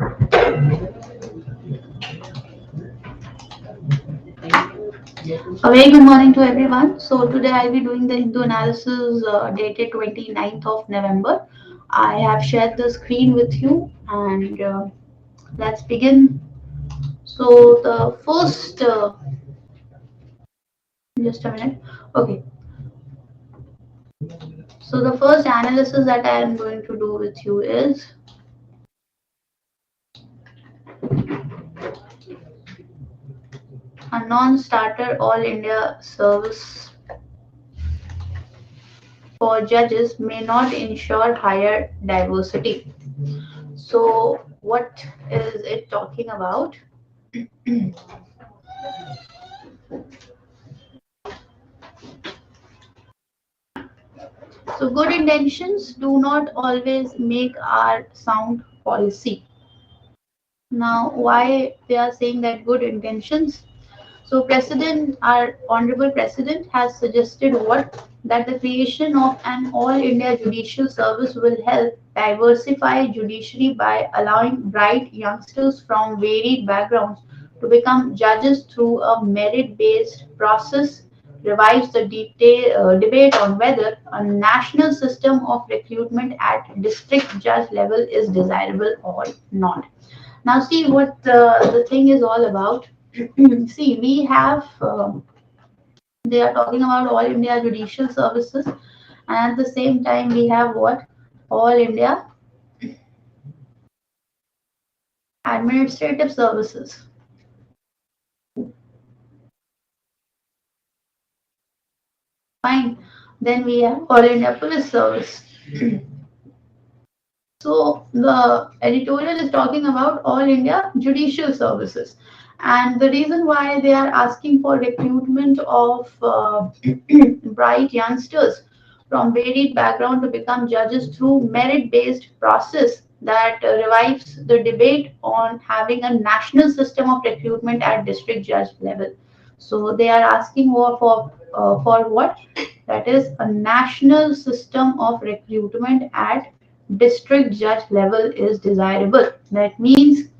A very good morning to everyone. So today I'll be doing the Hindu analysis dated 29th of November. I have shared the screen with you and let's begin. So the first, just a minute. Okay. So the first analysis that I am going to do with you is a non-starter all India service for judges may not ensure higher diversity. So what is it talking about? So good intentions do not always make our sound policy. Now, why they are saying that good intentions? So President, our Honorable President has suggested what? That the creation of an all India judicial service will help diversify judiciary by allowing bright youngsters from varied backgrounds to become judges through a merit-based process, revives the debate on whether a national system of recruitment at district judge level is desirable or not. Now, see what the thing is all about. See, we have, they are talking about all India judicial services, and at the same time, we have what? All India administrative services. Fine. Then we have all India police service. So the editorial is talking about all India judicial services. And the reason why they are asking for recruitment of bright youngsters from varied background to become judges through merit-based process that revives the debate on having a national system of recruitment at district judge level. So they are asking for what? That is a national system of recruitment at district judge level is desirable. That means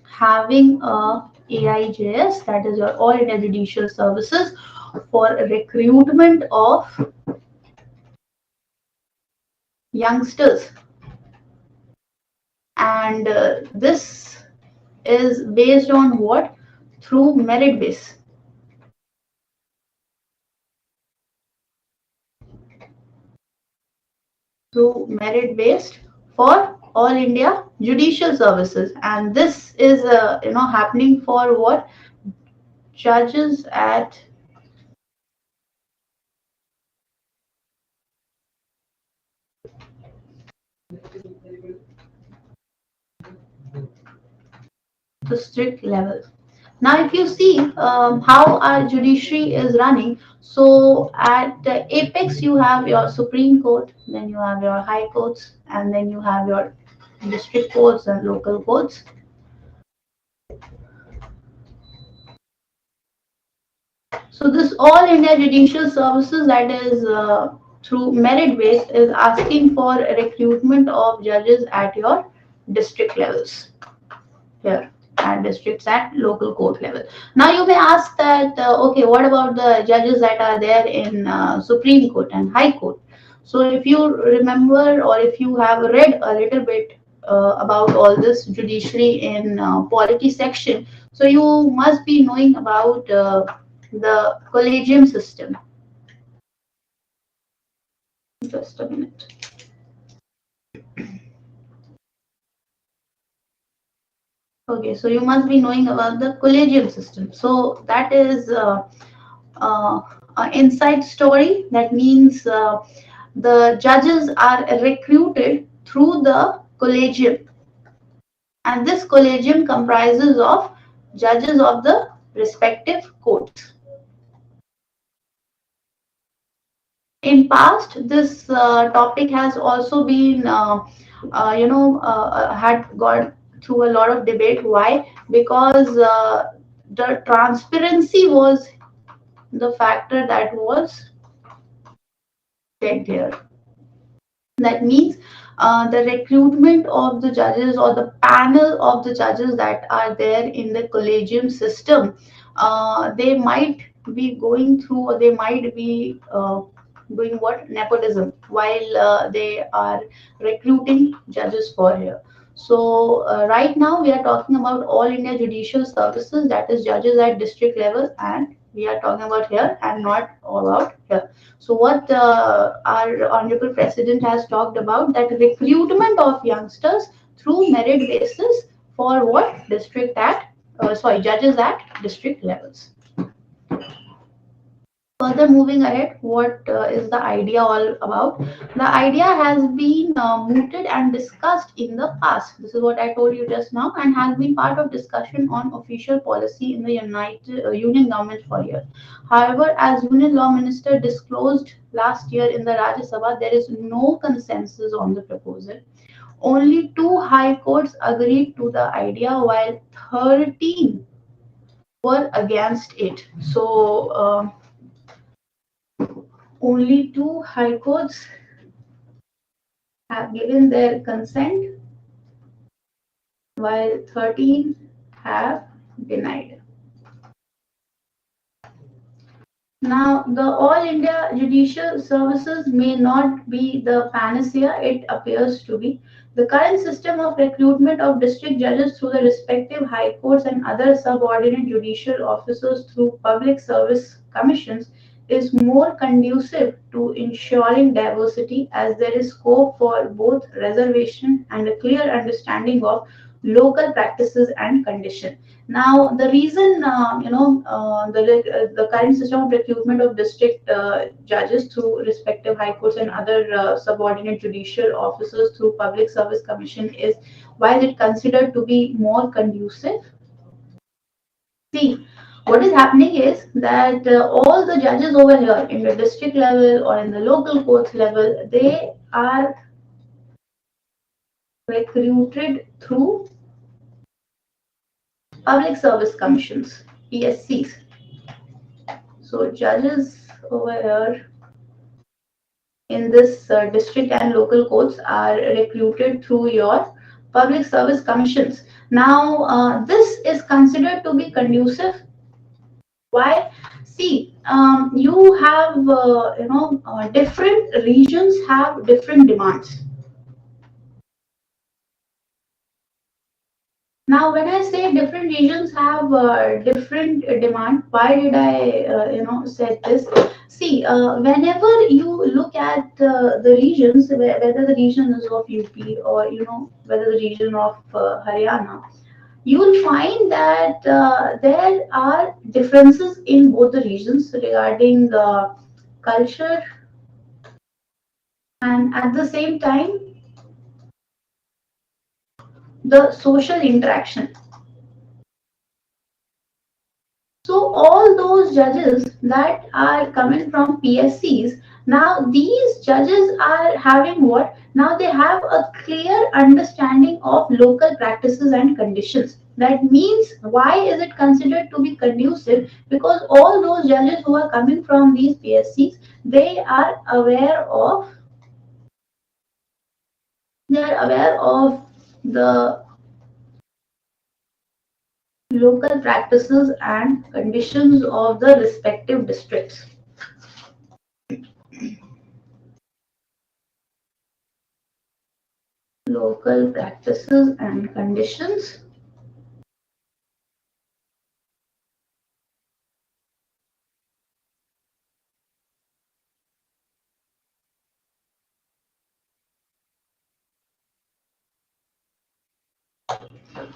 having a AIJS, that is your All India Judicial Services, for recruitment of youngsters. And this is based on what? Through merit base. Through merit based for all India judicial services, and this is happening for what? Judges at district level. Now, if you see how our judiciary is running, so at the apex you have your Supreme Court, then you have your high courts, and then you have your district courts and local courts. So this all India judicial services, that is through merit base, is asking for recruitment of judges at your district levels here, at districts at local court level. Now you may ask that okay, what about the judges that are there in Supreme Court and High Court? So if you remember, or if you have read a little bit about all this judiciary in polity section, so you must be knowing about the collegium system. Just a minute. Okay, so you must be knowing about the collegium system. So that is an inside story. That means the judges are recruited through the collegium, and this collegium comprises of judges of the respective courts. In past, this topic has also been had gone through a lot of debate. Why? Because the transparency was the factor that was checked here. That means the recruitment of the judges or the panel of the judges that are there in the collegium system, they might be going through, or they might be doing what, nepotism, while they are recruiting judges for here. So right now we are talking about all India judicial services, that is judges at district level, and we are talking about here and not all out here. So what our honorable president has talked about, that recruitment of youngsters through merit basis for what, district at judges at district levels. Further moving ahead, what is the idea all about? The idea has been mooted and discussed in the past. This is what I told you just now, and has been part of discussion on official policy in the Union government for years. However, as Union Law Minister disclosed last year in the Rajya Sabha, there is no consensus on the proposal. Only 2 high courts agreed to the idea, while 13 were against it. So. Only 2 high courts have given their consent, while 13 have denied. Now, the All India Judicial Services may not be the panacea it appears to be. The current system of recruitment of district judges through the respective high courts and other subordinate judicial officers through public service commissions is more conducive to ensuring diversity, as there is scope for both reservation and a clear understanding of local practices and conditions. Now, the reason, the current system of recruitment of district judges through respective high courts and other subordinate judicial officers through public service commission is, while it considered to be more conducive. See, what is happening is that all the judges over here in the district level or in the local courts level, they are recruited through public service commissions, PSCs. So judges over here in this district and local courts are recruited through your public service commissions. Now, this is considered to be conducive. Why? See, you have, different regions have different demands. Now, when I say different regions have different demand, why did I, said this? See, whenever you look at the regions, whether the region is of UP or whether the region of Haryana, you will find that there are differences in both the regions regarding the culture, and at the same time the social interaction. So all those judges that are coming from PSCs, now these judges are having what? Now they have a clear understanding of local practices and conditions. That means, why is it considered to be conducive? Because all those judges who are coming from these PSCs, they are aware of the local practices and conditions of the respective districts. Local practices and conditions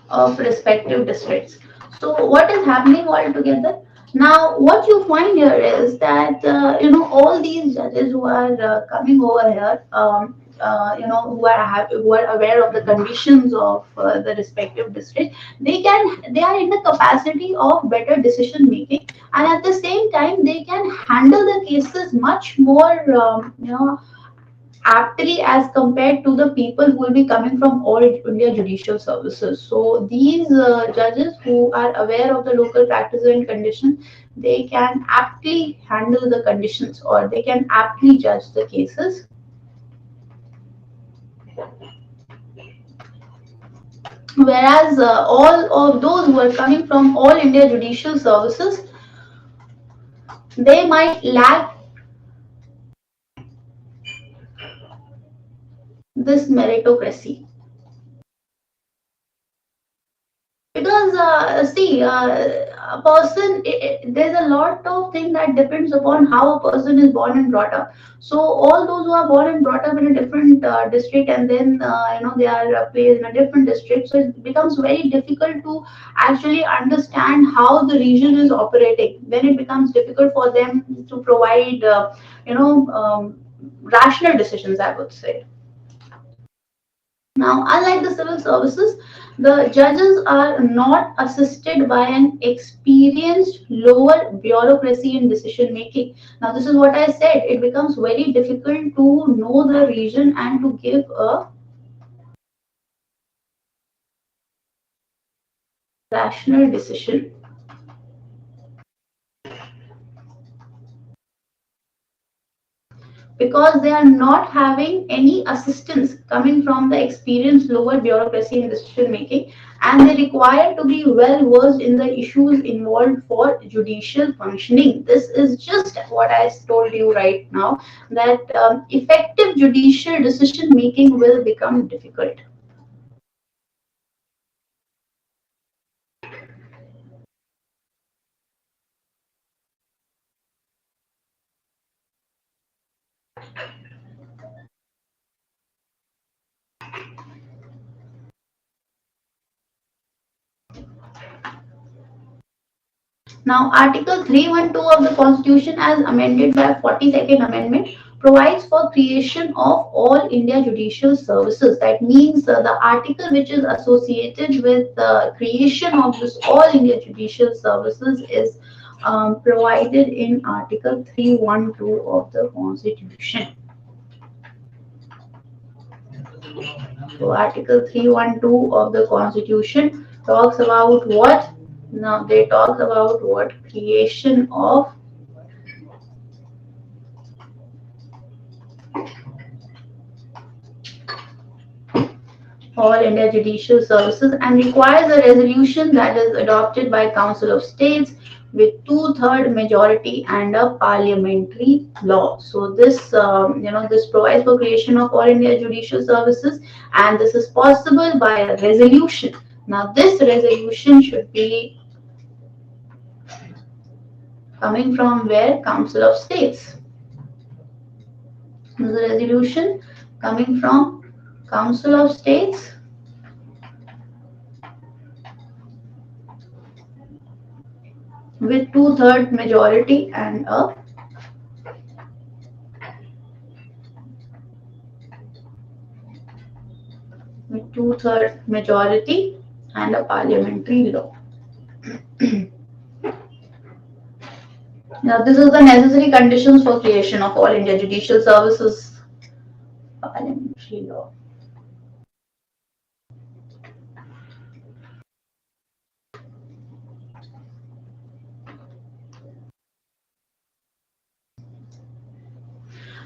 of respective districts. So what is happening altogether? Now, what you find here is that all these judges who are coming over here, who are aware of the conditions of the respective district, they are in the capacity of better decision making, and at the same time they can handle the cases much more, aptly as compared to the people who will be coming from all India judicial services. So these judges who are aware of the local practices and conditions, they can aptly handle the conditions, or they can aptly judge the cases. whereas all of those who are coming from all India judicial services, they might lack this meritocracy. Because see, a person, there's a lot of thing that depends upon how a person is born and brought up. So all those who are born and brought up in a different district, and then they are placed in a different district, so it becomes very difficult to actually understand how the region is operating. Then it becomes difficult for them to provide rational decisions, I would say. Now, unlike the civil services, the judges are not assisted by an experienced lower bureaucracy in decision making. Now, this is what I said. It becomes very difficult to know the region and to give a rational decision. Because they are not having any assistance coming from the experienced lower bureaucracy in decision making, and they require to be well versed in the issues involved for judicial functioning. This is just what I told you right now, that effective judicial decision making will become difficult. Now, Article 312 of the Constitution, as amended by 42nd Amendment, provides for creation of all India judicial services. That means the article which is associated with the creation of this all India judicial services is provided in Article 312 of the Constitution. So, Article 312 of the Constitution talks about what? Now, they talk about what? Creation of all India Judicial Services and requires a resolution that is adopted by Council of States with two-third majority and a parliamentary law. So this, this provides for creation of all India Judicial Services, and this is possible by a resolution. Now, this resolution should be coming from where? Council of States. This is a resolution coming from Council of States with two-third majority and a two-third majority and a parliamentary law. Now, this is the necessary conditions for creation of all India judicial services. Parliamentary law.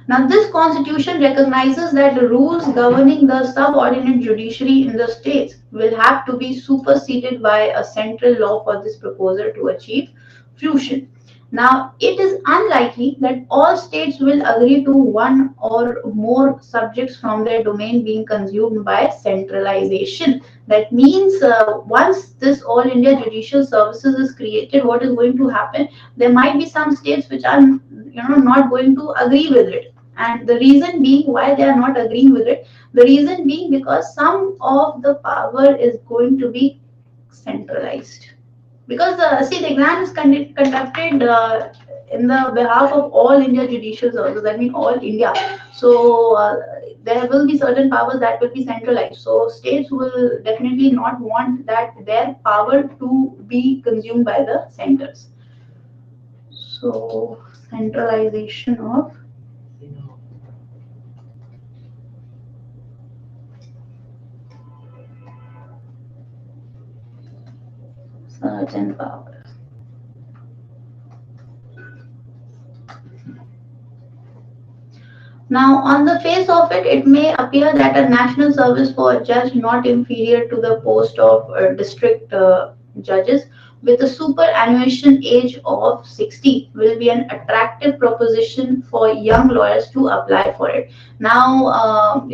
Now, this constitution recognizes that the rules governing the subordinate judiciary in the states will have to be superseded by a central law for this proposal to achieve fusion. Now, it is unlikely that all states will agree to one or more subjects from their domain being consumed by centralization. That means once this All India Judicial Services is created, what is going to happen? There might be some states which are not going to agree with it, and the reason being why they are not agreeing with it, the reason being because some of the power is going to be centralized. Because see, the exam is conducted in the behalf of all India judicial services, I mean all India. So there will be certain powers that will be centralized. So states will definitely not want that their power to be consumed by the centers. So centralization of certain powers. Now, on the face of it, it may appear that a national service for a judge not inferior to the post of district judges with a superannuation age of 60 will be an attractive proposition for young lawyers to apply for it. Now,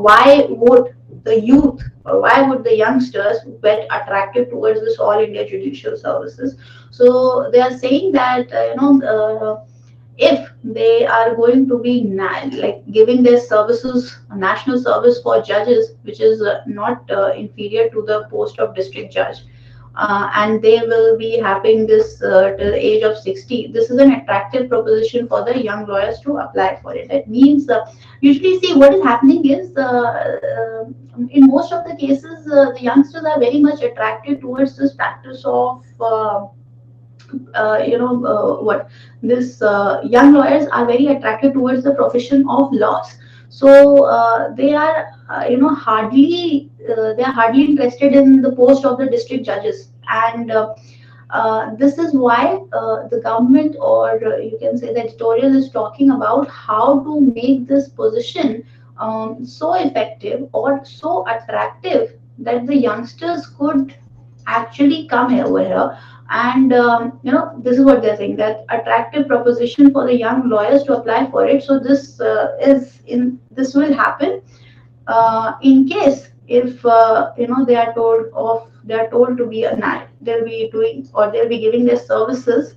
why would the youth or why would the youngsters get attracted towards this All India Judicial Services? So they are saying that, if they are going to be like giving their services, national service for judges, which is not inferior to the post of district judge, and they will be having this till the age of 60. This is an attractive proposition for the young lawyers to apply for it. That means, usually, see, what is happening is, in most of the cases, the youngsters are very much attracted towards this practice of what this young lawyers are very attracted towards the profession of laws. So they are they are hardly interested in the post of the district judges. And this is why the government, or you can say the editorial, is talking about how to make this position so effective or so attractive that the youngsters could actually come over here. And this is what they're saying, that attractive proposition for the young lawyers to apply for it. So this will happen in case if they are told to be they'll be doing, or they'll be giving their services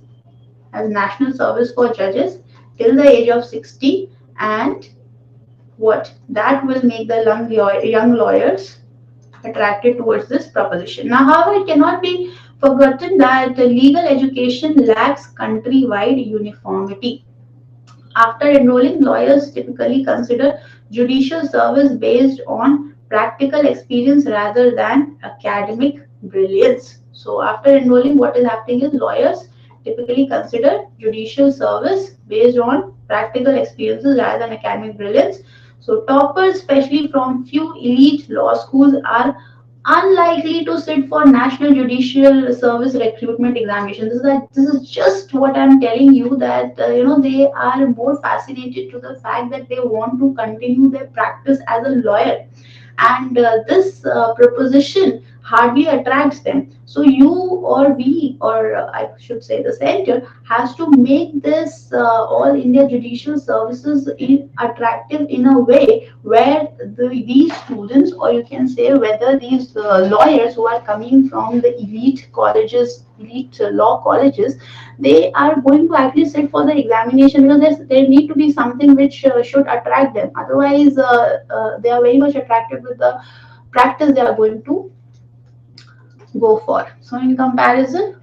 as national service for judges till the age of 60. And what that will make the young lawyers attracted towards this proposition. Now, however, it cannot be forgotten that legal education lacks countrywide uniformity. After enrolling, lawyers typically consider judicial service based on practical experience rather than academic brilliance. So, after enrolling, what is happening is lawyers typically consider judicial service based on practical experiences rather than academic brilliance. So, toppers, especially from few elite law schools, are unlikely to sit for National Judicial Service recruitment examination. This is just what I'm telling you, that they are more fascinated to the fact that they want to continue their practice as a lawyer, and this proposition hardly attracts them. So you or we, or I should say the center, has to make this All India Judicial Services attractive in a way where these students, or you can say whether these lawyers who are coming from the elite colleges, elite law colleges, they are going to actually sit for the examination, because there need to be something which should attract them. Otherwise, they are very much attracted with the practice they are going to go for. So, in comparison,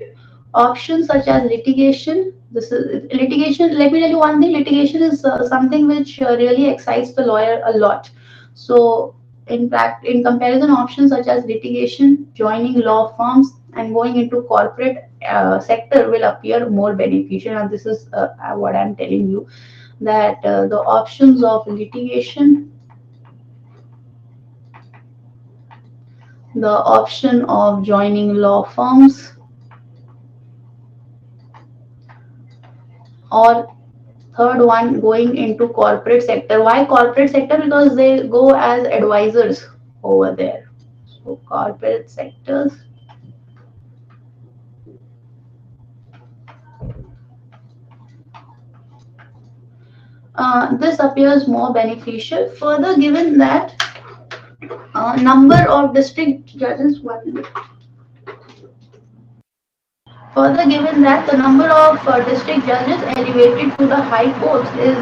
options such as litigation. This is litigation. Let me tell you one thing. Litigation is something which really excites the lawyer a lot. So, in fact, in comparison, options such as litigation, joining law firms, and going into corporate sector will appear more beneficial. And this is what I'm telling you, that the options of litigation, the option of joining law firms, or third one, going into corporate sector. Why corporate sector? Because they go as advisors over there. So corporate sectors. This appears more beneficial. Further, given that number of district judges, further given that the number of district judges elevated to the high courts is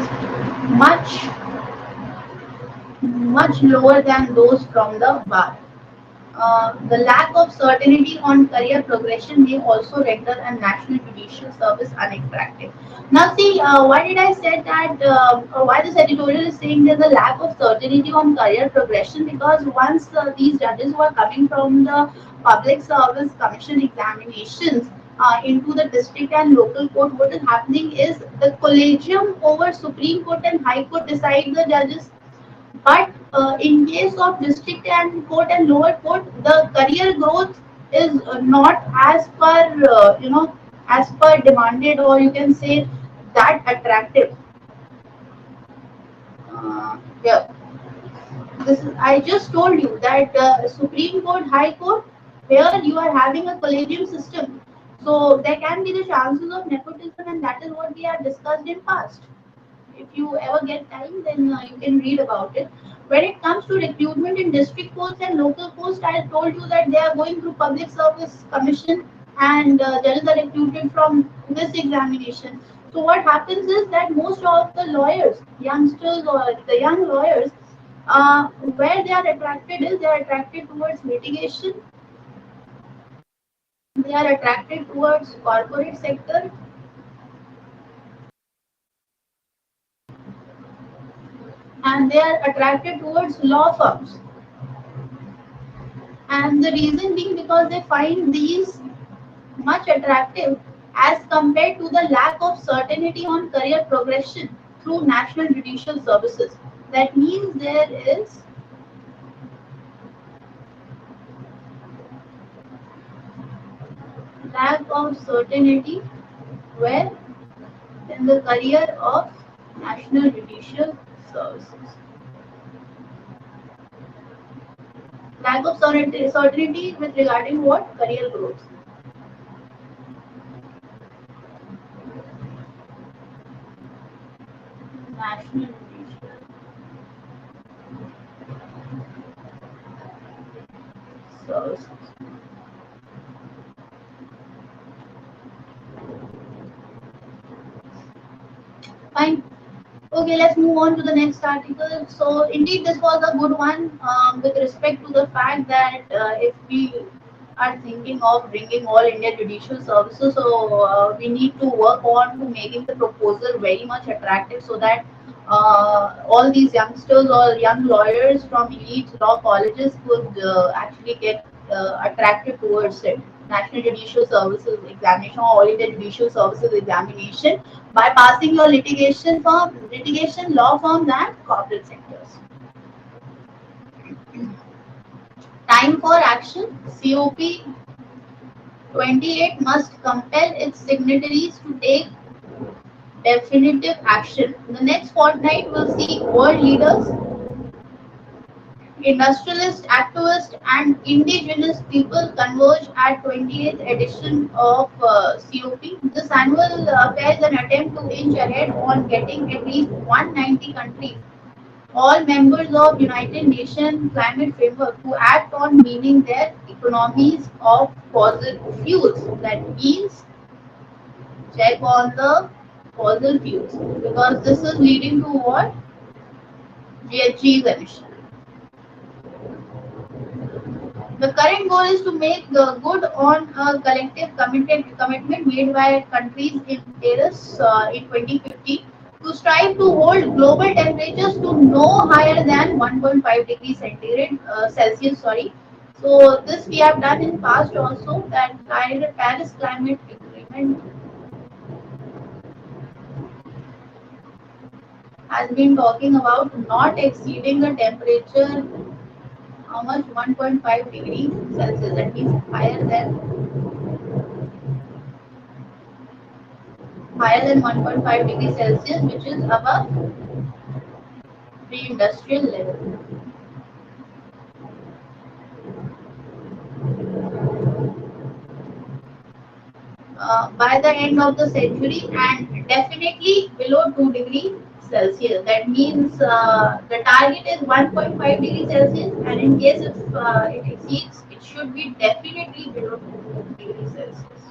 much much lower than those from the bar. The lack of certainty on career progression may also render a national judicial service unattractive. Now, see, why did I say that, or why this editorial is saying there's a lack of certainty on career progression? Because once these judges who are coming from the Public Service Commission examinations into the district and local court, what is happening is the collegium over Supreme Court and High Court decide the judges. But in case of district and court and lower court, the career growth is not as per as per demanded, or you can say that attractive. Yeah, this is, I just told you that Supreme Court, High Court, here you are having a collegium system. So there can be the chances of nepotism, and that is what we have discussed in past. If you ever get time, then you can read about it. When it comes to recruitment in district courts and local courts, I told you that they are going through public service commission, and judges are recruited from this examination. So what happens is that most of the lawyers, youngsters or the young lawyers, where they are attracted is they are attracted towards litigation, they are attracted towards corporate sector, and they are attracted towards law firms. And the reason being because they find these much attractive as compared to the lack of certainty on career progression through national judicial services. That means there is lack of certainty where in the career of national judicial services. Lack of certainty with regarding what? Career growth. National judicial services. Fine. Okay, let's move on to the next article. So, indeed, this was a good one with respect to the fact that if we are thinking of bringing all India judicial services, so we need to work on to making the proposal very much attractive so that all these youngsters or young lawyers from elite law colleges could actually get attracted towards it. National Judicial Services Examination or All India Judicial Services Examination by passing your litigation law firms and corporate sectors. Time for action. COP 28 must compel its signatories to take definitive action. The next fortnight will see world leaders, industrialists, activists, and indigenous people converge at 28th edition of COP. This annual affair is an attempt to inch ahead on getting at least 190 countries, all members of United Nations Climate Framework, to act on meaning their economies of fossil fuels. That means check on the fossil fuels because this is leading to what? GHG emission. The current goal is to make good on a collective commitment made by countries in Paris in 2050 to strive to hold global temperatures to no higher than 1.5 degrees centigrade Celsius. Sorry. So this we have done in past also that Paris Climate Agreement has been talking about not exceeding the temperature how much 1.5 degrees Celsius, that means higher than 1.5 degrees Celsius, which is above pre-industrial level. By the end of the century and definitely below 2 degrees Celsius. That means the target is 1.5 degrees Celsius, and in case if it exceeds, it should be definitely below 2 degrees Celsius.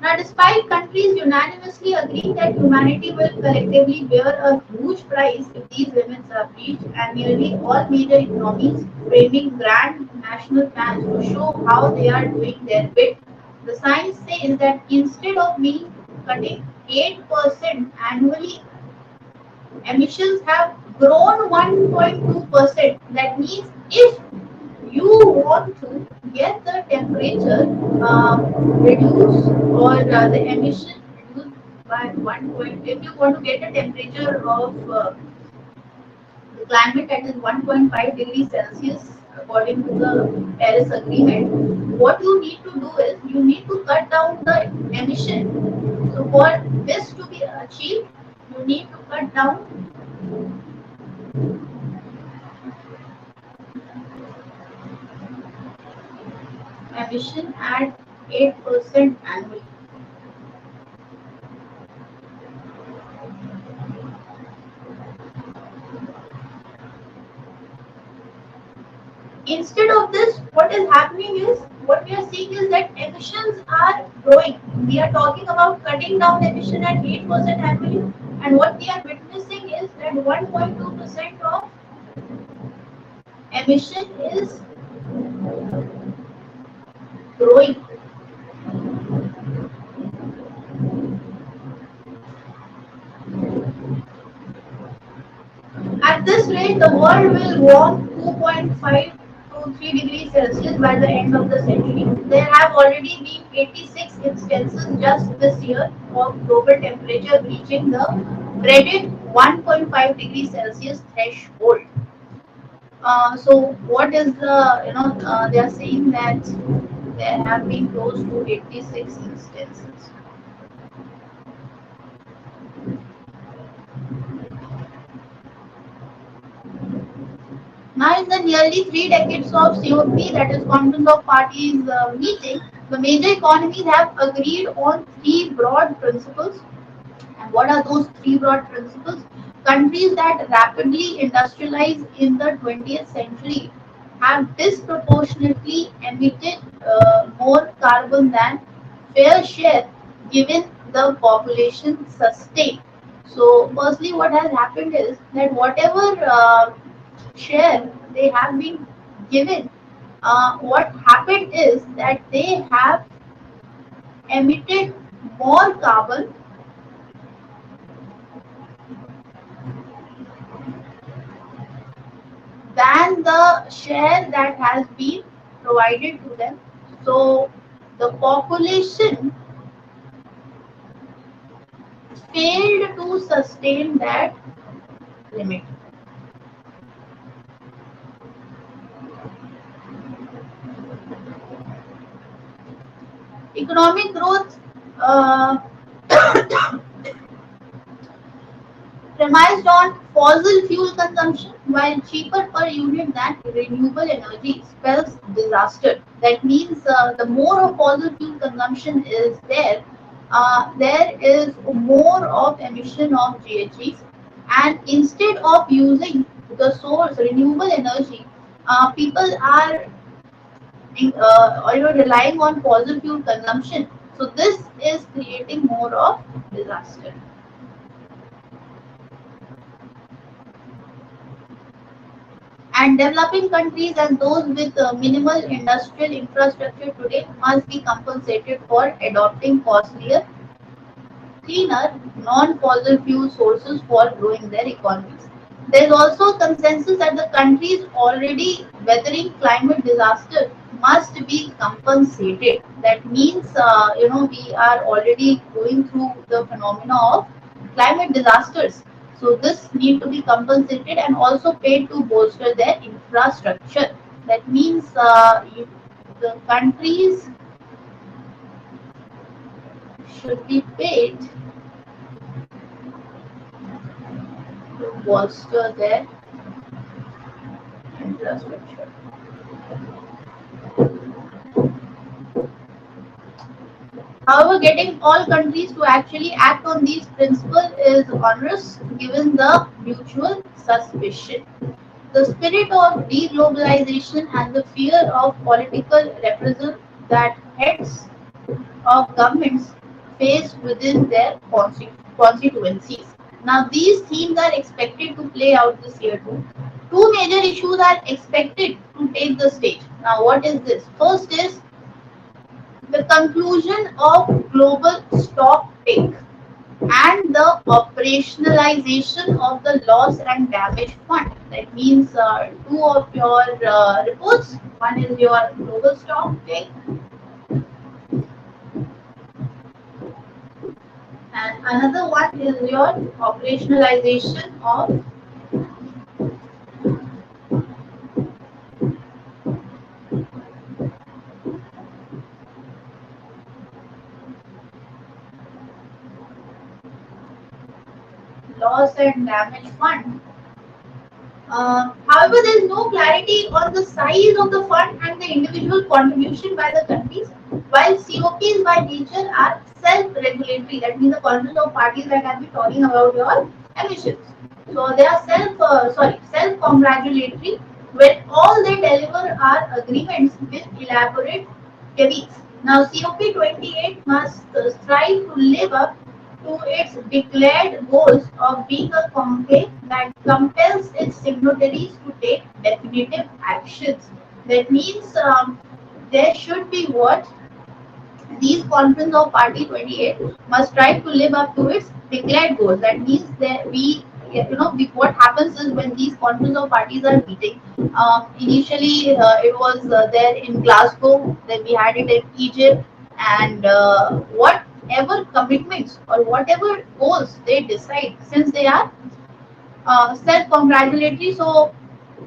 Now, despite countries unanimously agreeing that humanity will collectively bear a huge price if these limits are reached, and nearly all major economies framing grand national plans to show how they are doing their bit, the science says that instead of being cutting 8% annually, emissions have grown 1.2%. That means if you want to get the temperature reduced or the emission reduced by 1 point, if you want to get a temperature of the climate that is 1.5 degrees Celsius according to the Paris Agreement, what you need to do is you need to cut down the emission. So for this to be achieved, you need to cut down emission at 8% annually. Instead of this, what is happening is, what we are seeing is that emissions are growing. We are talking about cutting down emission at 8% annually, and what we are witnessing is that 1.2% of emission is growing. At this rate, the world will warm 2.5 to 3 degrees Celsius by the end of the century. There have already been 86 instances just this year of global temperature reaching the dreaded 1.5 degrees Celsius threshold. So, what is the, they are saying that there have been close to 86 instances. Now, in the nearly 3 decades of COP, that is Conference of Parties meeting, the major economies have agreed on three broad principles. And what are those three broad principles? Countries that rapidly industrialize in the 20th century have disproportionately emitted more carbon than fair share given the population sustain. So, firstly, what has happened is that whatever share they have been given, what happened is that they have emitted more carbon than the share that has been provided to them. So the population failed to sustain that limit. Economic growth uh, premised on fossil fuel consumption, while cheaper per unit than renewable energy, spells disaster. That means the more of fossil fuel consumption is there, there is more of emission of GHGs. And instead of using the source renewable energy, people are relying on fossil fuel consumption. So this is creating more of disaster. And developing countries and those with minimal industrial infrastructure today must be compensated for adopting costlier, cleaner, non-fossil fuel sources for growing their economies. There is also consensus that the countries already weathering climate disaster must be compensated. That means, we are already going through the phenomena of climate disasters. So this need to be compensated and also paid to bolster their infrastructure. That means the countries should be paid to bolster their infrastructure. However, getting all countries to actually act on these principles is onerous given the mutual suspicion. The spirit of deglobalization and the fear of political reprisal that heads of governments face within their constituencies. Now, these themes are expected to play out this year too. Two major issues are expected to take the stage. Now, what is this? First is the conclusion of global stock take and the operationalization of the loss and damage fund. That means two of your reports. One is your global stock take, and another one is your operationalization of loss and damage fund. However, there is no clarity on the size of the fund and the individual contribution by the countries, while COPs by nature are self-regulatory. That means the conference of parties that can be talking about your emissions. So they are self-congratulatory when all they deliver are agreements with elaborate caveats. Now, COP28 must strive to live up to its declared goals of being a conclave that compels its signatories to take definitive actions. That means there should be what these conference of party 28 must try to live up to its declared goals. That means that what happens is when these conference of parties are meeting, initially it was there in Glasgow, then we had it in Egypt, and whatever commitments or whatever goals they decide, since they are self-congratulatory, so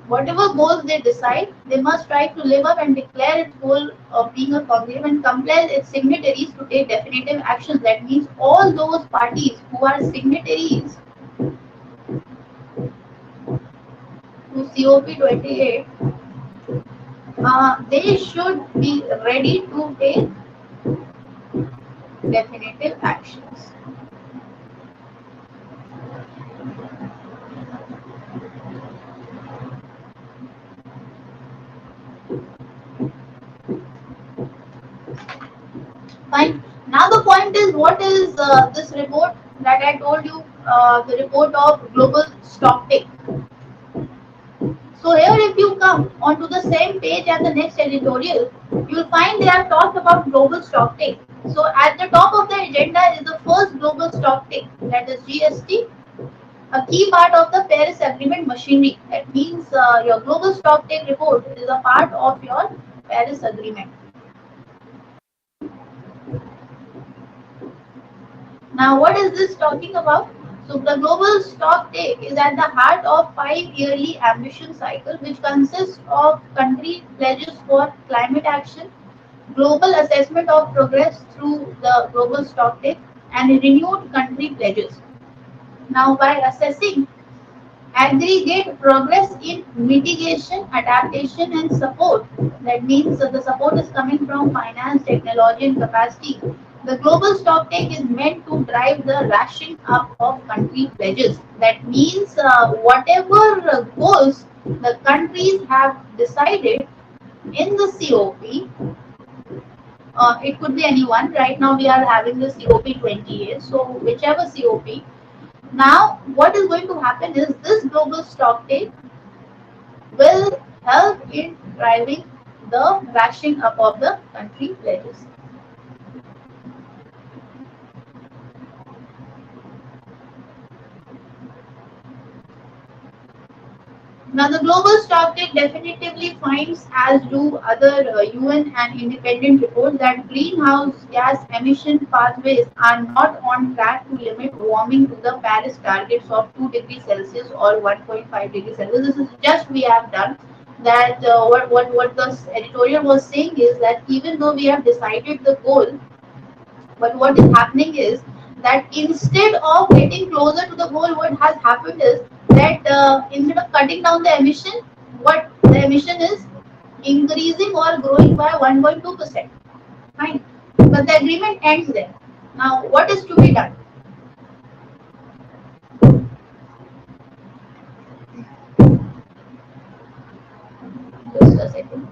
whatever goals they decide, they must try to live up and declare its goal of being a conclave and compel its signatories to take definitive actions. That means all those parties who are signatories to COP28, they should be ready to take definitive actions. Fine. Now the point is, what is this report that I told you, the report of global stocktake. So here if you come onto the same page as the next editorial, you will find they have talked about global stocktake. So at the top of the agenda is the first global stocktake, that is GST, a key part of the Paris Agreement machinery. That means your global stocktake report is a part of your Paris Agreement. Now, what is this talking about? So, the global stocktake is at the heart of 5-yearly ambition cycle, which consists of country pledges for climate action, global assessment of progress through the global stocktake, and renewed country pledges. Now, by assessing aggregate progress in mitigation, adaptation, and support. That means that the support is coming from finance, technology, and capacity. The global stocktake is meant to drive the rationing up of country pledges. That means whatever goals the countries have decided in the COP, it could be anyone. Right now, we are having the COP 28. So, whichever COP, now, what is going to happen is this global stocktake will help in driving the rationing up of the country pledges. Now, the global stocktake definitively finds, as do other UN and independent reports, that greenhouse gas emission pathways are not on track to limit warming to the Paris targets of 2 degrees Celsius or 1.5 degrees Celsius. This is just we have done that. What the editorial was saying is that even though we have decided the goal, but what is happening is that instead of getting closer to the goal, what has happened is that instead of cutting down the emission, what the emission is increasing or growing by 1.2%. Fine. But the agreement ends there. Now, what is to be done? Just a second.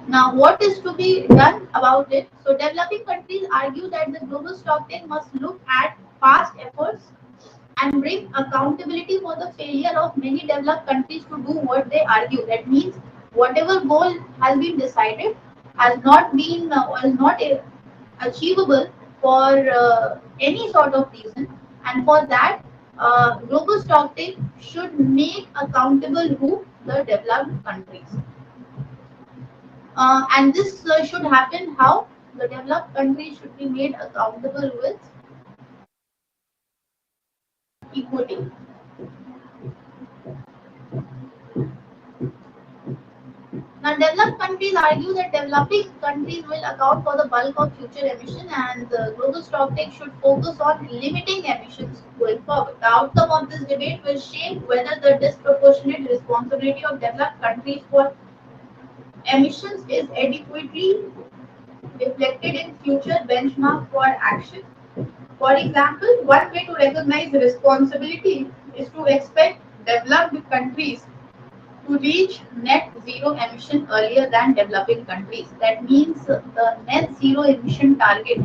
Now, what is to be done about it? So, developing countries argue that the global stocktake must look at past efforts and bring accountability for the failure of many developed countries to do what they argue. That means whatever goal has been decided has not been was not achievable for any sort of reason, and for that, global stocktake should make accountable who the developed countries. And this should happen how the developed countries should be made accountable with equity. Now, Developed countries argue that developing countries will account for the bulk of future emission, and the global stocktake should focus on limiting emissions going forward. The outcome of this debate will shape whether the disproportionate responsibility of developed countries for emissions is adequately reflected in future benchmark for action. For example, one way to recognize responsibility is to expect developed countries to reach net zero emission earlier than developing countries. That means the net zero emission target,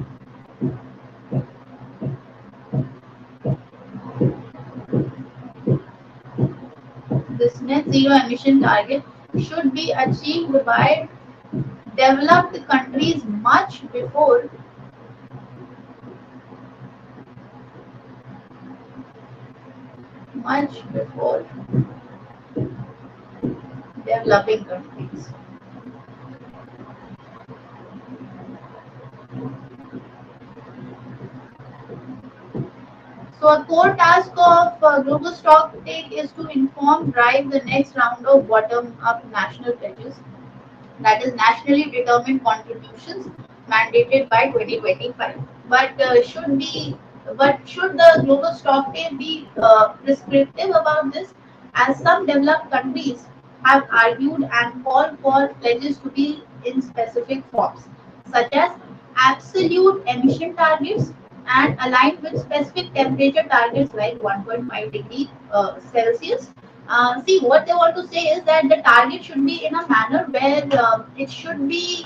this net zero emission target should be achieved by developed countries much before developing countries. So a core task of global stock take is to inform, drive the next round of bottom-up national pledges, that is nationally determined contributions mandated by 2025. But should the global stock take be prescriptive about this, as some developed countries have argued and called for pledges to be in specific forms, such as absolute emission targets and aligned with specific temperature targets like 1.5 degree Celsius. See, what they want to say is that the target should be in a manner where it should be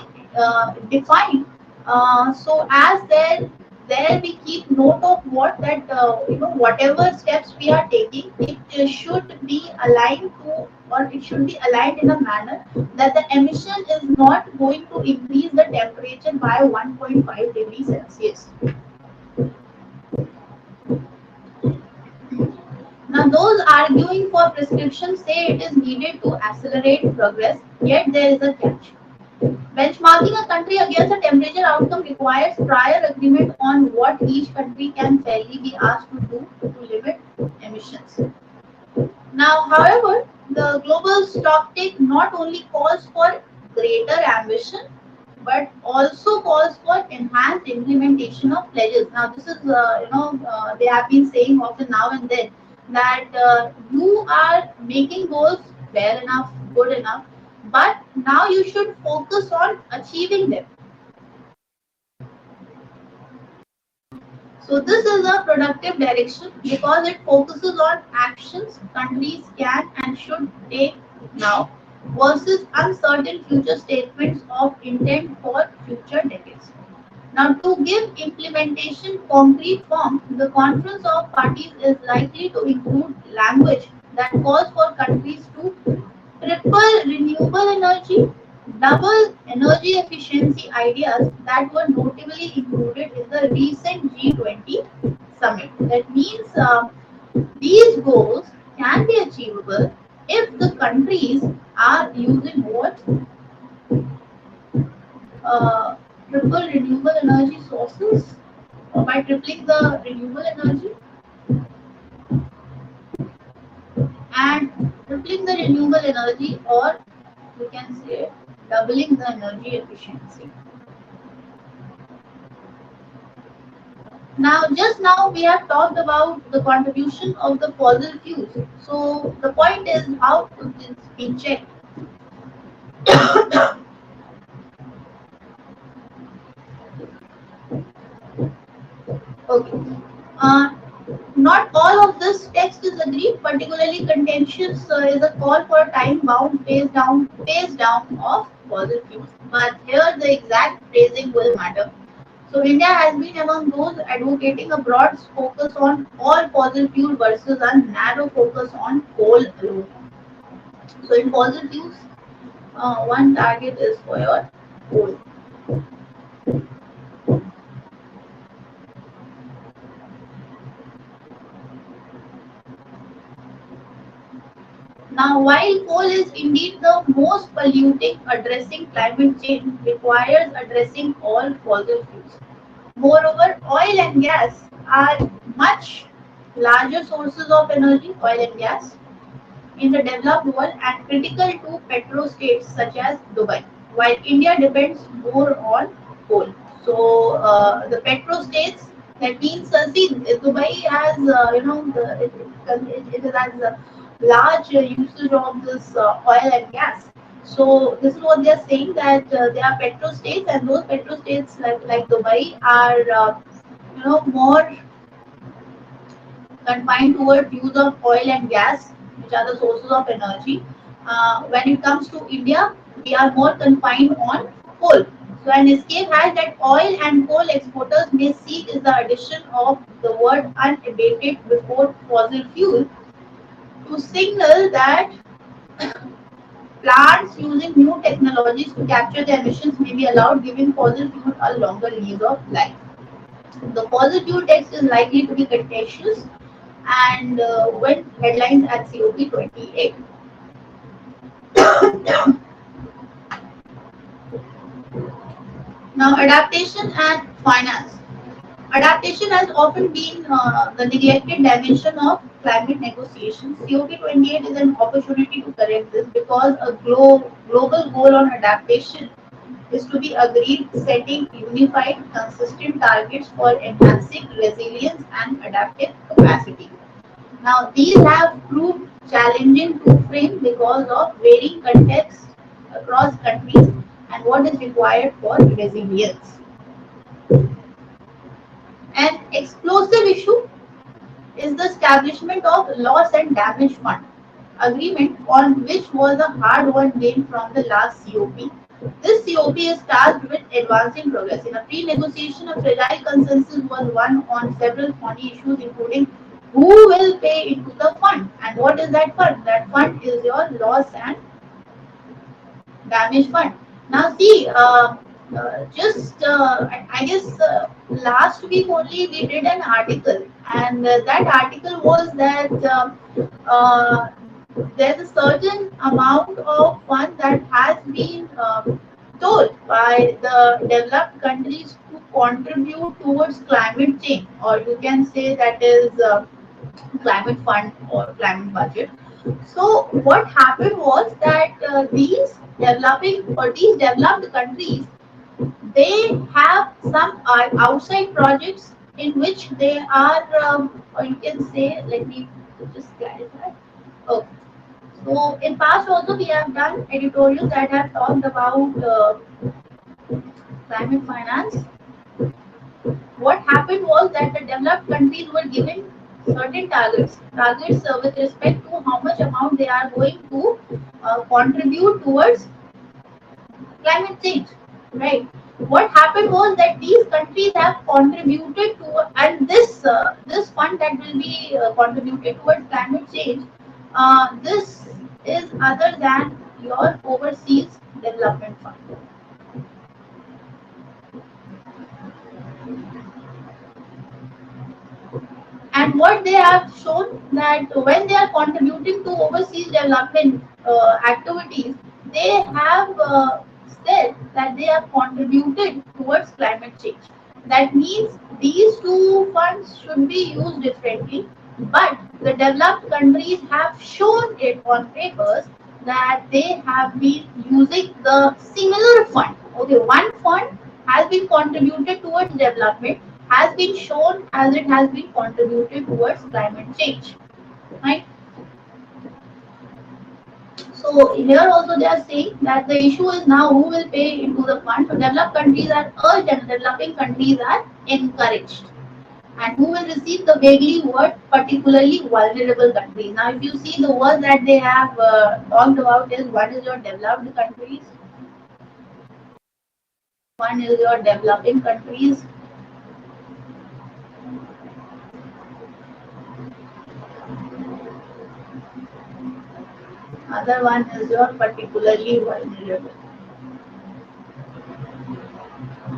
defined. So as there we keep note of what that whatever steps we are taking, it should be aligned to, or it should be aligned in a manner that the emission is not going to increase the temperature by 1.5 degrees Celsius. Now, those arguing for prescription say it is needed to accelerate progress, yet there is a catch. Benchmarking a country against a temperature outcome requires prior agreement on what each country can fairly be asked to do to limit emissions. Now, however, the global stocktake not only calls for greater ambition but also calls for enhanced implementation of pledges. Now, this is they have been saying often now and then that you are making goals fair enough, good enough, but now you should focus on achieving them. So this is a productive direction because it focuses on actions countries can and should take now versus uncertain future statements of intent for future decades. Now, to give implementation concrete form, the Conference of Parties is likely to include language that calls for countries to triple renewable energy, double energy efficiency ideas that were notably included in the recent G20 summit. That means these goals can be achievable if the countries are using what? Triple renewable energy sources, or by tripling the renewable energy and tripling the renewable energy, or we can say doubling the energy efficiency. Now, just now we have talked about the contribution of the fossil fuels. So the point is how this be checked. Okay. Not all of this text is agreed. Particularly contentious is a call for time-bound phase down of fossil fuels. But here the exact phrasing will matter. So India has been among those advocating a broad focus on all fossil fuel versus a narrow focus on coal alone. So in fossil fuels, one target is for your coal. Now, while coal is indeed the most polluting, addressing climate change requires addressing all fossil fuels. Moreover, oil and gas are much larger sources of energy, oil and gas, in the developed world and critical to petro states such as Dubai, while India depends more on coal. So the petro states, that means see Dubai has it has a large usage of this oil and gas. So this is what they are saying, that they are petro states, and those petro states like Dubai are more confined towards use of oil and gas, which are the sources of energy. When it comes to India, we are more confined on coal. So an escape has that oil and coal exporters may seek is the addition of the word unabated before fossil fuel to signal that plants using new technologies to capture the emissions may be allowed, giving fossil fuel a longer lease of life. The fossil fuel text is likely to be contentious and went headlines at COP28. Now, adaptation and finance. Adaptation has often been the neglected dimension of climate negotiations. COP28 is an opportunity to correct this because a global goal on adaptation is to be agreed, setting unified, consistent targets for enhancing resilience and adaptive capacity. Now, these have proved challenging to frame because of varying contexts across countries and what is required for resilience. An explosive issue is the establishment of loss and damage fund agreement, on which was a hard-won gain from the last COP. This COP is tasked with advancing progress. In a pre-negotiation, a fragile consensus was won on several thorny issues, including who will pay into the fund and what is that fund. That fund is your loss and damage fund. Now, see, just I guess last week only we did an article, and that article was that uh, there's a certain amount of fund that has been told by the developed countries to contribute towards climate change, or you can say that is climate fund or climate budget. So what happened was that these developed countries, they have some outside projects in which they are, or you can say, let me just clarify. Oh, so in past also we have done editorials that have talked about climate finance. What happened was that the developed countries were given certain targets with respect to how much amount they are going to contribute towards climate change, right? What happened was that these countries have contributed to, and this fund that will be contributed towards climate change, this is other than your overseas development fund. And what they have shown, that when they are contributing to overseas development activities, they have said that they have contributed towards climate change. That means these two funds should be used differently, but the developed countries have shown it on papers that they have been using the similar fund. Okay, one fund has been contributed towards development, has been shown as it has been contributed towards climate change, right? So here also they are saying that the issue is now who will pay into the fund. So developed countries are urged and developing countries are encouraged. And who will receive the vaguely word particularly vulnerable countries. Now if you see the words that they have talked about is, one is your developed countries, one is your developing countries, other one is your particularly vulnerable.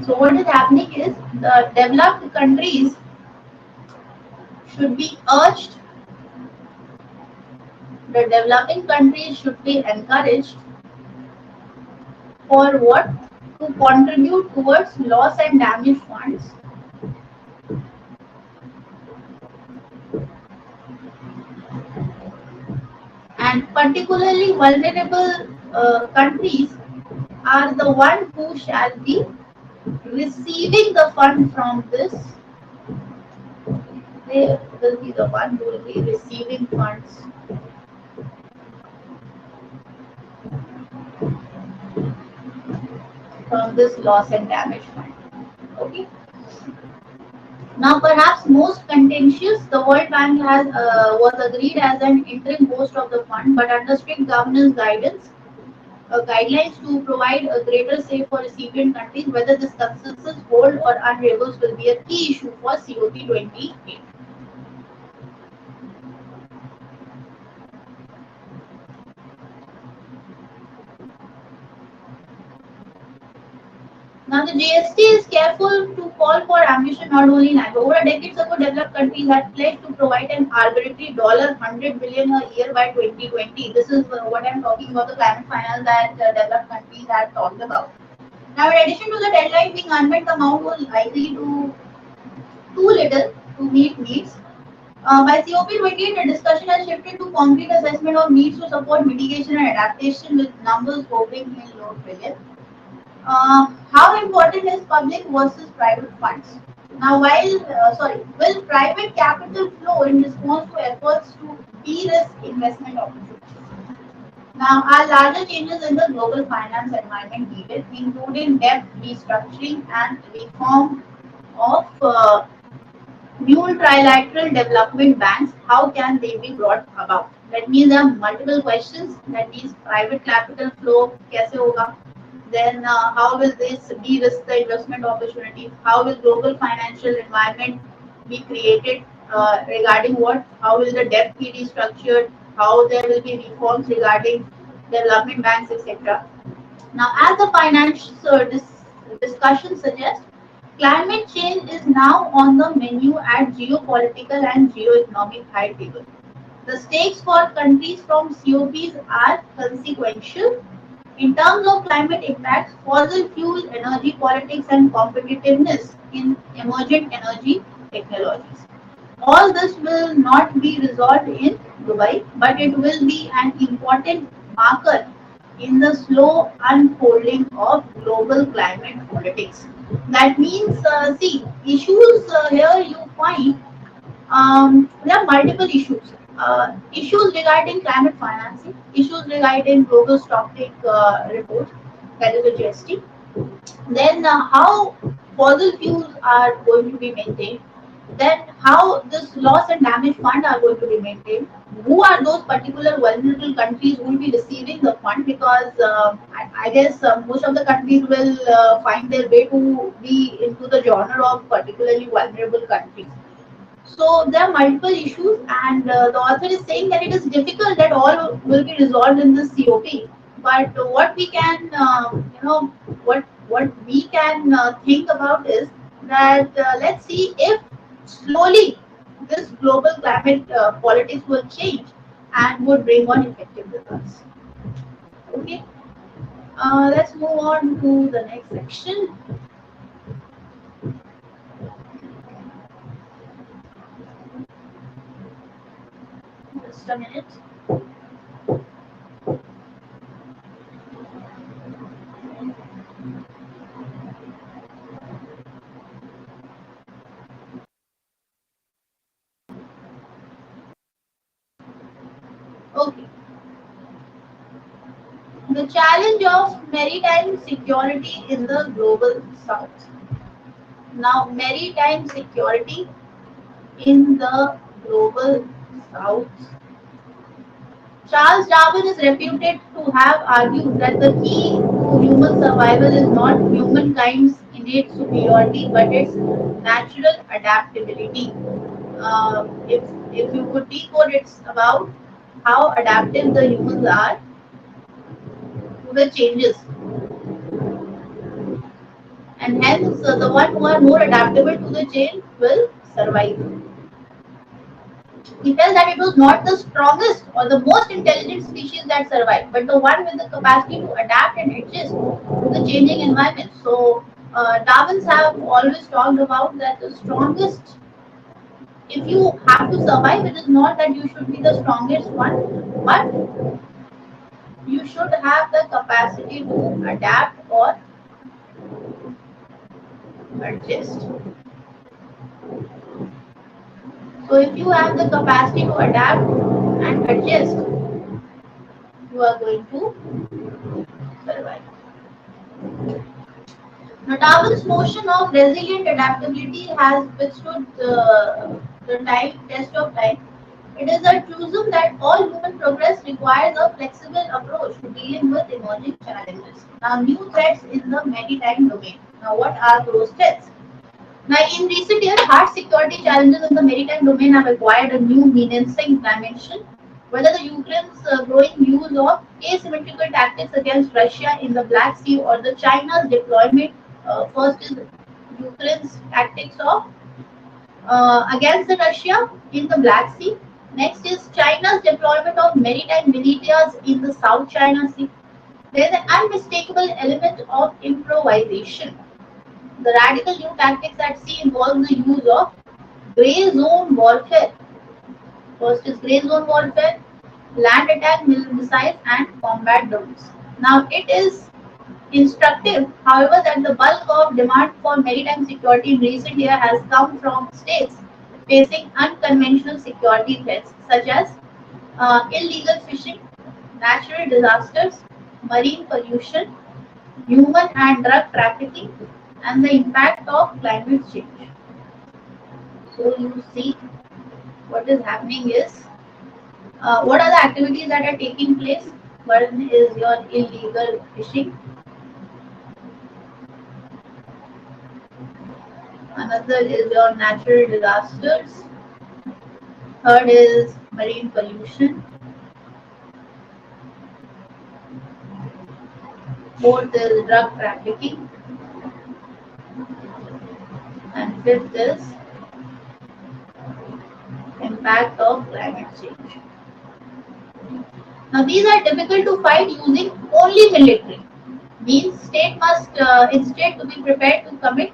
So what is happening is the developed countries should be urged, the developing countries should be encouraged for what? To contribute towards loss and damage funds, and particularly vulnerable countries are the one who shall be receiving the fund from this. They will be the one who will be receiving funds from this loss and damage fund. Okay. Now, perhaps most contentious, the World Bank has was agreed as an interim host of the fund, but under strict governance guidelines to provide a greater say for recipient countries. Whether this consensus hold or unravels will be a key issue for COP28. Now, the GST is careful to call for ambition not only in agro. Over a decade ago, developed countries had pledged to provide an arbitrary $100 billion a year by 2020. This is what I'm talking about, the climate finance that developed countries had talked about. Now, in addition to the deadline being unmet, the amount was likely to too little to meet needs. By COP28, the discussion has shifted to concrete assessment of needs to support mitigation and adaptation, with numbers hovering in low trillion. How important is public versus private funds? Now, will private capital flow in response to efforts to de-risk investment opportunities? Now, our larger changes in the global finance environment needed, including debt restructuring and reform of new trilateral development banks, how can they be brought about? That means there are multiple questions. That means private capital flow, kaise hoga? Then how will this de-risk the investment opportunities? How will global financial environment be created regarding what? How will the debt be restructured? How there will be reforms regarding development banks, etc. Now, as the finance discussion suggests, climate change is now on the menu at geopolitical and geo-economic high table. The stakes for countries from COPs are consequential. In terms of climate impacts, fossil fuel energy politics and competitiveness in emergent energy technologies. All this will not be resolved in Dubai, but it will be an important marker in the slow unfolding of global climate politics. That means, see, issues here you find there are multiple issues. Issues regarding climate financing, issues regarding global stock take report, that is the GST. Then how fossil fuels are going to be maintained. Then how this loss and damage fund are going to be maintained. Who are those particular vulnerable countries who will be receiving the fund? Because I guess most of the countries will find their way to be into the genre of particularly vulnerable countries. So there are multiple issues, and the author is saying that it is difficult that all will be resolved in this COP. But what we can, what we can think about is that let's see if slowly this global climate politics will change and would bring on effective results. Okay, let's move on to the next section. Just a minute. Okay. The challenge of maritime security in the global south. Now, maritime security in the global south. Charles Darwin is reputed to have argued that the key to human survival is not humankind's innate superiority but its natural adaptability. If you could decode, it's about how adaptive the humans are to the changes, and hence the one who are more adaptable to the change will survive. He tells that it was not the strongest or the most intelligent species that survived, but the one with the capacity to adapt and adjust to the changing environment. So Darwins have always talked about that the strongest If you have to survive, it is not that you should be the strongest one, but you should have the capacity to adapt or adjust. So if you have the capacity to adapt and adjust, you are going to survive. Now, Darwin's notion of resilient adaptability has withstood the test of time. It is a truism that all human progress requires a flexible approach to dealing with emerging challenges. Now, new threats in the maritime domain. Now, what are those threats? Now, in recent years, hard security challenges in the maritime domain have acquired a new menacing dimension. Whether the Ukraine's growing use of asymmetrical tactics against Russia in the Black Sea or the China's deployment, first is Ukraine's tactics of against the Russia in the Black Sea. Next is China's deployment of maritime militias in the South China Sea. There is an unmistakable element of improvisation. The radical new tactics at sea involve the use of grey zone warfare. First is grey zone warfare, land attack missiles, and combat drones. Now, it is instructive, however, that the bulk of demand for maritime security in recent years has come from states facing unconventional security threats such as illegal fishing, natural disasters, marine pollution, human and drug trafficking, and the impact of climate change. So you see what is happening is what are the activities that are taking place? One is your illegal fishing, another is your natural disasters, third is marine pollution, fourth is drug trafficking, and fifth is impact of climate change. Now these are difficult to fight using only military. Means state must instead to be prepared to commit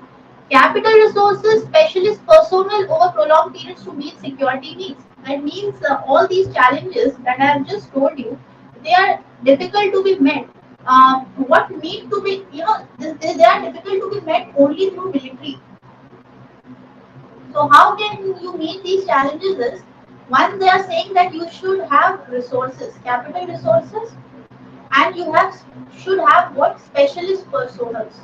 capital resources, specialist personnel over prolonged periods to meet security needs. That means all these challenges that I have just told you, they are difficult to be met. What need to be, they are difficult to be met only through military. So how can you meet these challenges? Is one, they are saying that you should have resources, capital resources, and you have should have what specialist personas.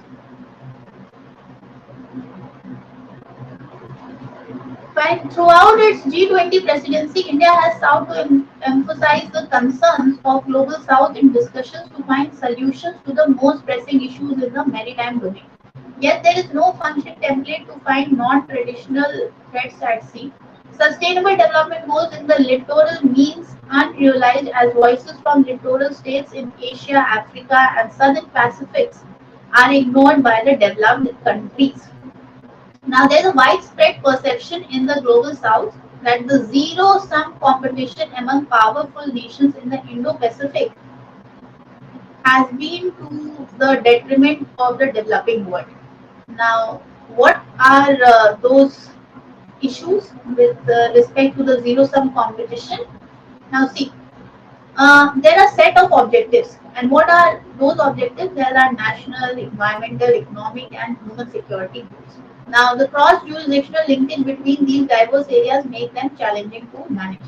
Fine. Throughout its G20 presidency, India has sought to emphasize the concerns of Global South in discussions to find solutions to the most pressing issues in the maritime domain. Yet there is no functioning template to find non-traditional threats at sea. Sustainable development goals in the littoral means unrealized as voices from littoral states in Asia, Africa, and Southern Pacific are ignored by the developed countries. Now, there is a widespread perception in the global south that the zero-sum competition among powerful nations in the Indo-Pacific has been to the detriment of the developing world. Now, what are those issues with respect to the zero-sum competition? Now, see, there are set of objectives, and what are those objectives? There are national, environmental, economic, and human security goals. Now, the cross-jurisdictional linkage between these diverse areas make them challenging to manage.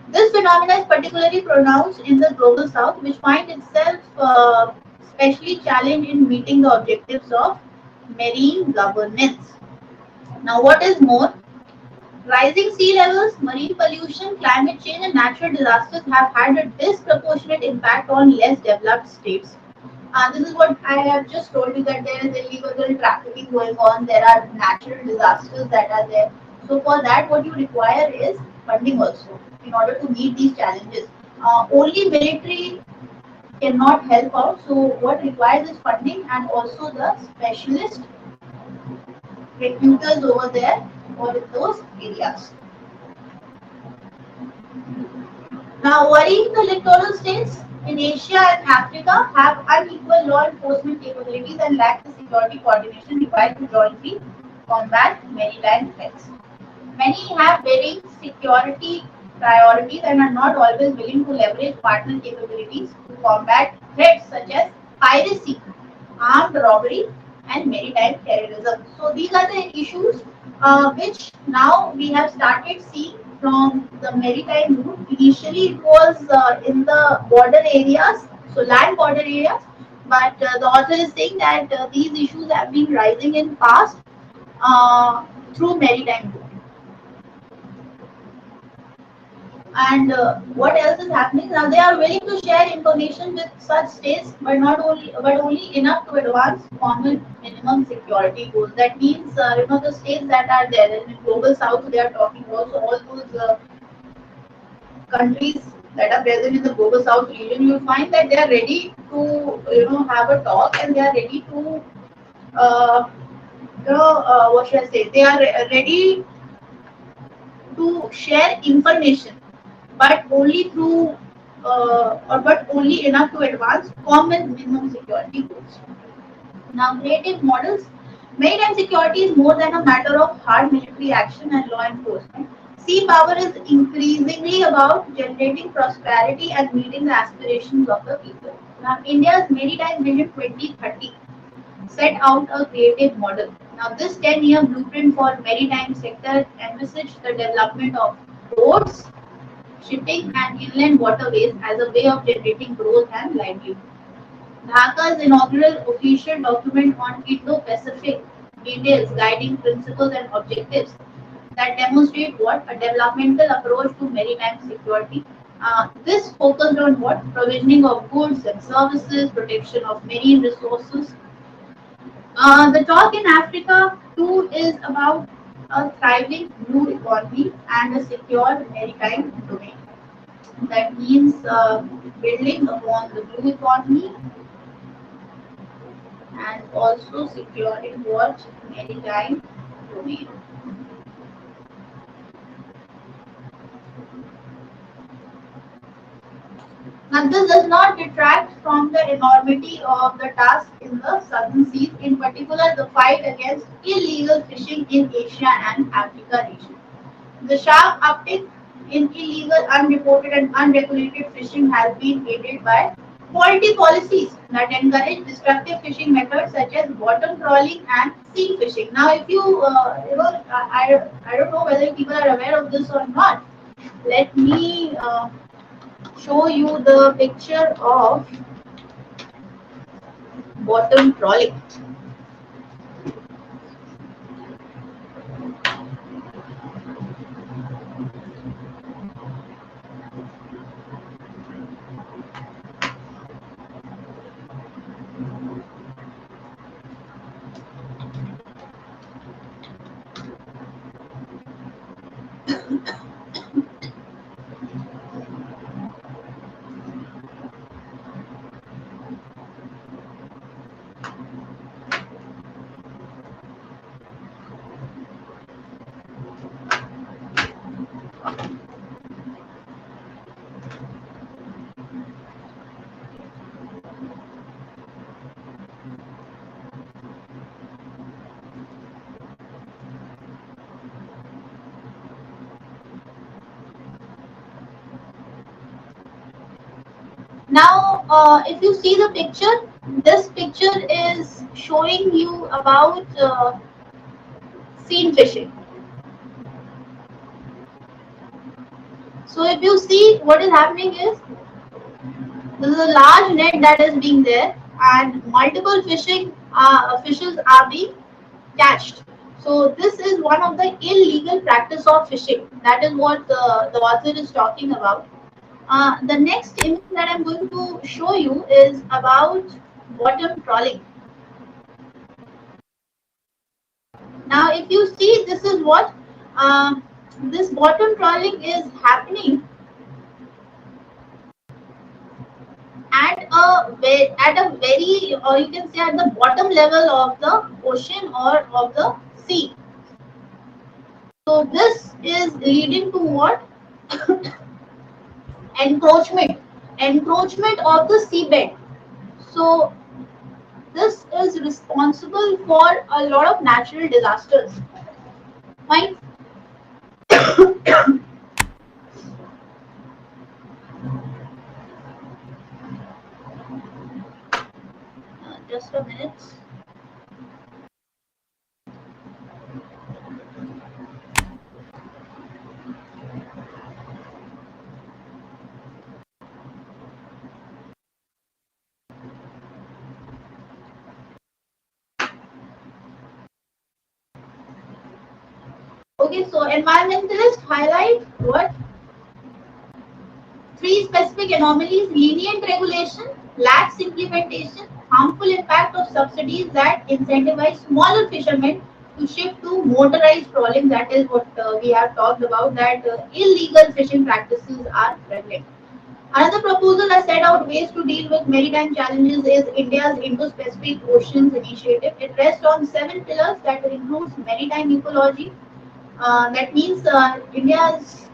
This phenomenon is particularly pronounced in the global south, which finds itself especially challenged in meeting the objectives of marine governance. Now, what is more, rising sea levels, marine pollution, climate change, and natural disasters have had a disproportionate impact on less developed states. This is what I have just told you, that there is illegal trafficking going on, there are natural disasters that are there. So for that, what you require is funding also in order to meet these challenges. Only military cannot help out. So what requires is funding and also the specialist recruiters over there for those areas. Now, worrying the littoral states in Asia and Africa have unequal law enforcement capabilities and lack the security coordination required to jointly combat maritime threats. Many have varying security priorities and are not always willing to leverage partner capabilities to combat threats such as piracy, armed robbery, and maritime terrorism. So these are the issues which now we have started seeing from the maritime route. Initially, it was in the border areas, so land border areas, but the author is saying that these issues have been rising in past through maritime route. And what else is happening now? They are willing to share information with such states, but only enough to advance common minimum security goals. That means, the states that are there in the global south, they are talking about. So all those countries that are present in the global south region, you find that they are ready to, have a talk, and they are ready to, uh, what should I say? They are ready to share information, but only through but only enough to advance common minimum security goals. Now, creative models. Maritime security is more than a matter of hard military action and law enforcement. Sea power is increasingly about generating prosperity and meeting the aspirations of the people. Now, India's Maritime Vision 2030 set out a creative model. Now, this 10-year blueprint for maritime sector envisaged the development of ports, shipping, and inland waterways as a way of generating growth and livelihood. Dhaka's inaugural official document on Indo-Pacific details guiding principles and objectives that demonstrate what a developmental approach to maritime security. This focused on what provisioning of goods and services, protection of marine resources. The talk in Africa too is about a thriving blue economy and a secure maritime domain. That means building upon the blue economy and also securing what maritime domain. Now, this does not detract from the enormity of the task in the southern seas, in particular the fight against illegal fishing in Asia and Africa region. The sharp uptick in illegal, unreported, and unregulated fishing has been aided by faulty policies that encourage destructive fishing methods such as bottom trawling and seal fishing. Now, if you, I don't know whether people are aware of this or not. Let me show you the picture of bottom trawling. Now, if you see the picture, this picture is showing you about seine fishing. So, if you see what is happening is this is a large net that is being there, and multiple fishes are being catched. So, this is one of the illegal practice of fishing. That is what the author is talking about. The next image that I'm going to show you is about bottom trawling. Now, if you see, this is what this bottom trawling is happening at a very, or you can say at the bottom level of the ocean or of the sea. So this is leading to what? Encroachment of the seabed. So this is responsible for a lot of natural disasters. Fine. Just a minute. Okay, so environmentalists highlight what? Three specific anomalies: lenient regulation, lax implementation, harmful impact of subsidies that incentivize smaller fishermen to shift to motorized trawling. That is what we have talked about, that illegal fishing practices are prevalent. Another proposal that set out ways to deal with maritime challenges is India's Indo-Pacific Oceans Initiative. It rests on 7 pillars that includes maritime ecology. That means India's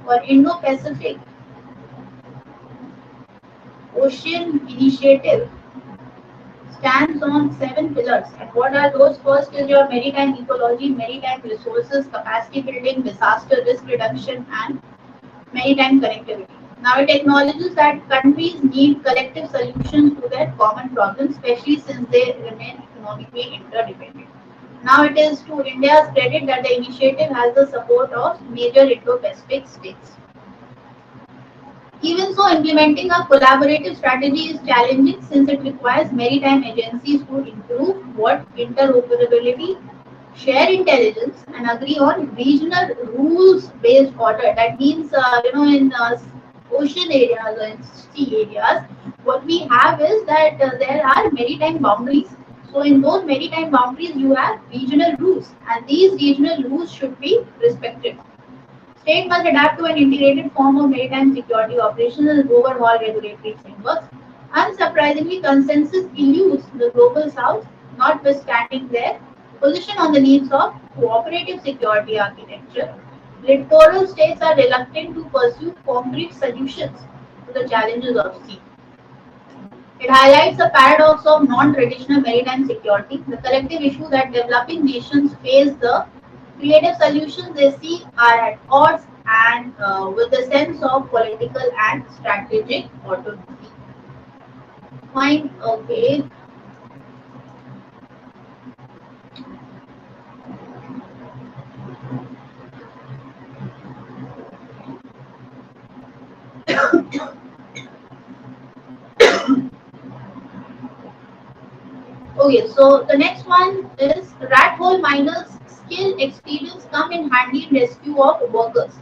or Indo-Pacific Ocean Initiative stands on 7 pillars. And what are those? First is your maritime ecology, maritime resources, capacity building, disaster risk reduction, and maritime connectivity. Now, it acknowledges that countries need collective solutions to their common problems, especially since they remain economically interdependent. Now, it is to India's credit that the initiative has the support of major Indo-Pacific states. Even so, implementing a collaborative strategy is challenging since it requires maritime agencies to improve what interoperability, share intelligence, and agree on regional rules-based order. That means, in ocean areas or in sea areas, what we have is that there are maritime boundaries. So, in those maritime boundaries, you have regional rules, and these regional rules should be respected. State must adapt to an integrated form of maritime security operations and overhaul regulatory frameworks. Unsurprisingly, consensus eludes the global south, notwithstanding their position on the needs of cooperative security architecture. Littoral states are reluctant to pursue concrete solutions to the challenges of sea. It highlights the paradox of non-traditional maritime security, the collective issue that developing nations face. The creative solutions they seek are at odds and with the sense of political and strategic autonomy. Fine, okay. Okay, so the next one is rat hole miners' skill experience come in handy in rescue of workers.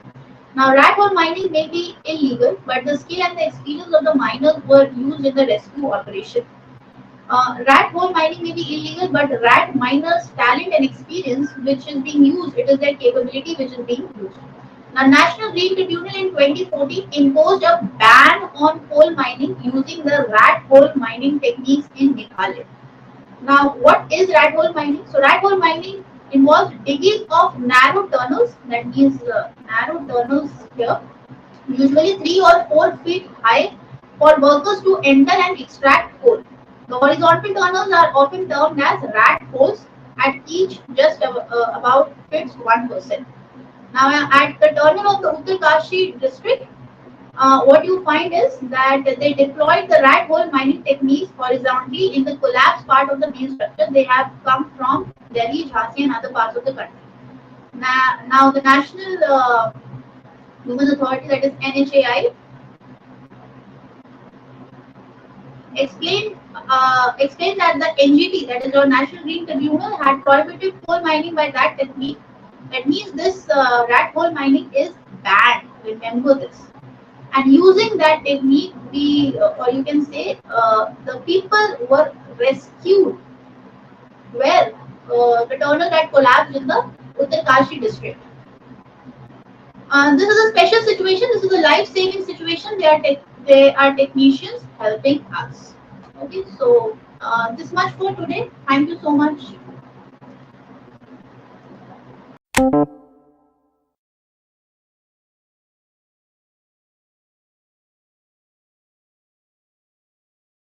Now, rat hole mining may be illegal, but the skill and the experience of the miners were used in the rescue operation. Rat hole mining may be illegal, but rat miners' talent and experience, which is being used, it is their capability which is being used. Now, National Green Tribunal in 2014 imposed a ban on coal mining using the rat hole mining techniques in Meghalaya. Now, what is rat hole mining? So, rat hole mining involves digging of narrow tunnels, that means narrow tunnels here, usually 3 or 4 feet high, for workers to enter and extract coal. The horizontal tunnels are often termed as rat holes, at each just about fits 1%. Now, at the tunnel of the Uttar district, what you find is that they deployed the rat hole mining techniques horizontally in the collapsed part of the main structure. They have come from Delhi, Jhansi, and other parts of the country. Now the National Human Authority, that is NHAI, explained that the NGT, that is your National Green Tribunal, had prohibited coal mining by that technique. That means this rat hole mining is banned. Remember this. And using that technique, we, or you can say, the people were rescued where the tunnel that collapsed in the Uttar district. This is a special situation. This is a life-saving situation. They are technicians helping us. Okay, so this much for today. Thank you so much.